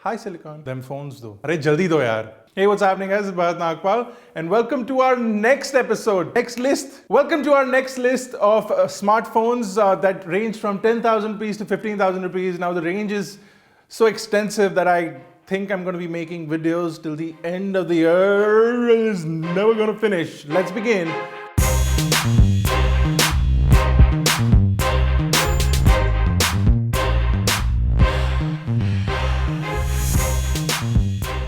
Hi Silicon. Them phones though. Arey jaldi do yaar. Hey, what's happening guys? It's Bharat Nagpal and welcome to our next episode. Next list. Welcome to our next list of smartphones that range from 10,000 rupees to 15,000 rupees. Now the range is so extensive that I think I'm going to be making videos till the end of the year. It's never going to finish. Let's begin.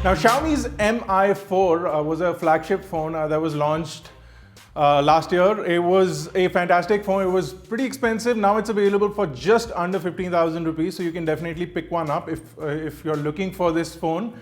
Now Xiaomi's Mi4 was a flagship phone that was launched last year. It was a fantastic phone. It was pretty expensive. Now it's available for just under 15,000 rupees. So you can definitely pick one up if you're looking for this phone.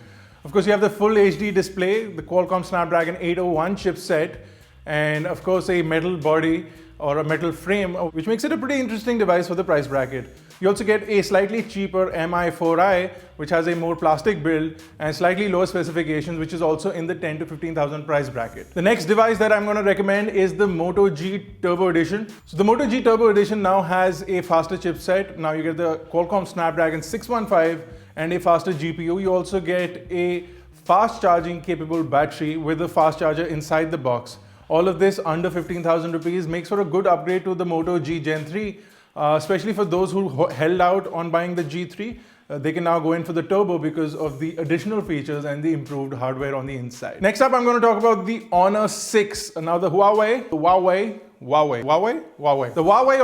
Of course, you have the full HD display, the Qualcomm Snapdragon 801 chipset, and of course a metal body or a metal frame, which makes it a pretty interesting device for the price bracket. You also get a slightly cheaper Mi4i, which has a more plastic build and slightly lower specifications, which is also in the 10 to 15,000 price bracket. The next device that I'm going to recommend is the Moto G Turbo Edition. So the Moto G Turbo Edition now has a faster chipset. Now you get the Qualcomm Snapdragon 615 and a faster GPU. You also get a fast charging capable battery with a fast charger inside the box. All of this under 15,000 rupees makes for a good upgrade to the Moto G Gen 3. Especially for those who held out on buying the G3, they can now go in for the Turbo because of the additional features and the improved hardware on the inside. Next up, I'm going to talk about the Honor 6. Now the Huawei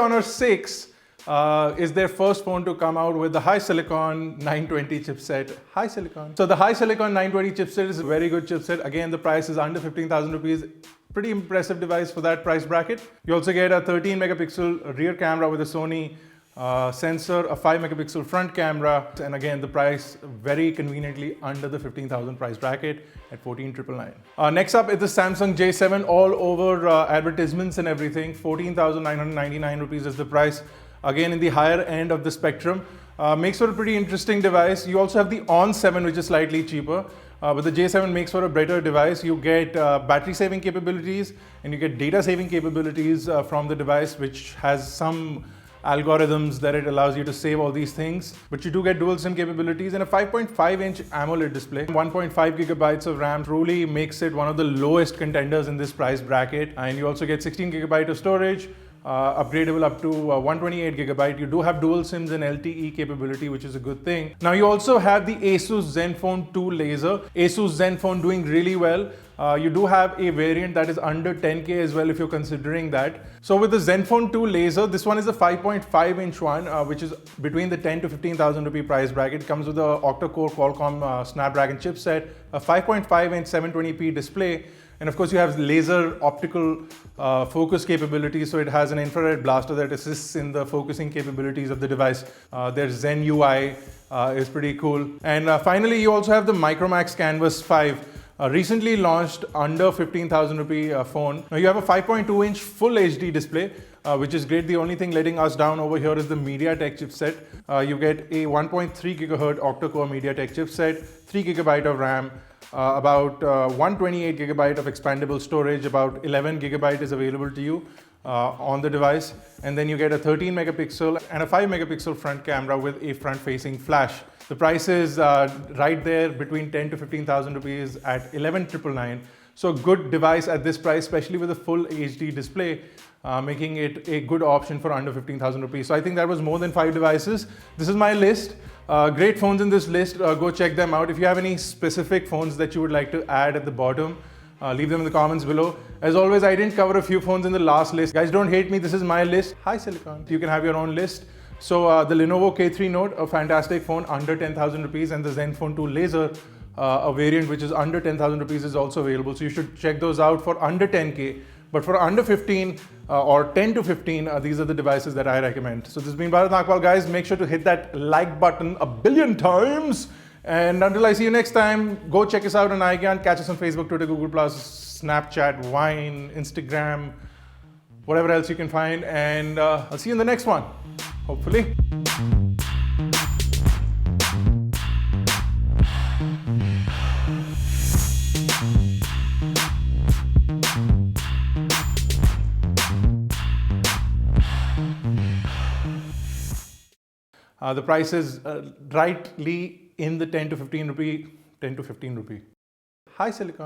Honor 6 is their first phone to come out with the HiSilicon 920 chipset. HiSilicon. So the HiSilicon 920 chipset is a very good chipset. Again, the price is under 15,000 rupees. Pretty impressive device for that price bracket. You also get a 13 megapixel rear camera with a Sony sensor, a 5 megapixel front camera, and again the price very conveniently under the 15,000 price bracket at 14,999. Next up is the Samsung J7, all over advertisements and everything. 14,999 rupees is the price. Again in the higher end of the spectrum. Makes for a pretty interesting device. You also have the On 7, which is slightly cheaper. But the J7 makes for a better device. You get battery saving capabilities and you get data saving capabilities from the device, which has some algorithms that it allows you to save all these things. But you do get dual SIM capabilities and a 5.5-inch AMOLED display. 1.5 gigabytes of RAM truly makes it one of the lowest contenders in this price bracket. And you also get 16 gigabyte of storage. Upgradable up to 128 gigabyte. You do have dual SIMs and LTE capability, which is a good thing. Now you also have the Asus Zenfone 2 laser. Asus Zenfone doing really well. You do have a variant that is under 10K as well if you're considering that. So with the Zenfone 2 laser, this one is a 5.5-inch one, which is between the 10 to 15,000 rupee price bracket. It comes with a octa-core Qualcomm Snapdragon chipset, a 5.5-inch 720p display. And of course, you have laser optical focus capabilities. So it has an infrared blaster that assists in the focusing capabilities of the device. Their Zen UI is pretty cool. And finally, you also have the Micromax Canvas 5. Recently launched under 15,000 rupee phone. Now you have a 5.2-inch full HD display, which is great. The only thing letting us down over here is the MediaTek chipset. You get a 1.3 gigahertz octa-core MediaTek chipset, 3 gigabyte of RAM, about 128 gigabyte of expandable storage, about 11 gigabyte is available to you on the device. And then you get a 13 megapixel and a 5 megapixel front camera with a front facing flash. The price is right there between 10 to 15,000 rupees at 11,999. So good device at this price, especially with a full HD display, making it a good option for under 15,000 rupees. So I think that was more than 5 devices. This is my list. Great phones in this list. Go check them out. If you have any specific phones that you would like to add at the bottom, leave them in the comments below. As always, I didn't cover a few phones in the last list. Guys, don't hate me. This is my list. Hi Silicon. You can have your own list. So the Lenovo K3 Note, a fantastic phone under 10,000 rupees, and the Zenfone 2 Laser, a variant which is under 10,000 rupees, is also available. So you should check those out for under 10K. But for under 15 or 10 to 15, these are the devices that I recommend. So this has been Bharat Nagpal, guys. Make sure to hit that like button a billion times. And until I see you next time, go check us out on iGyaan. Catch us on Facebook, Twitter, Google+, Snapchat, Vine, Instagram, whatever else you can find. And I'll see you in the next one, hopefully. The price is rightly in the 10 to 15 rupee high silicon.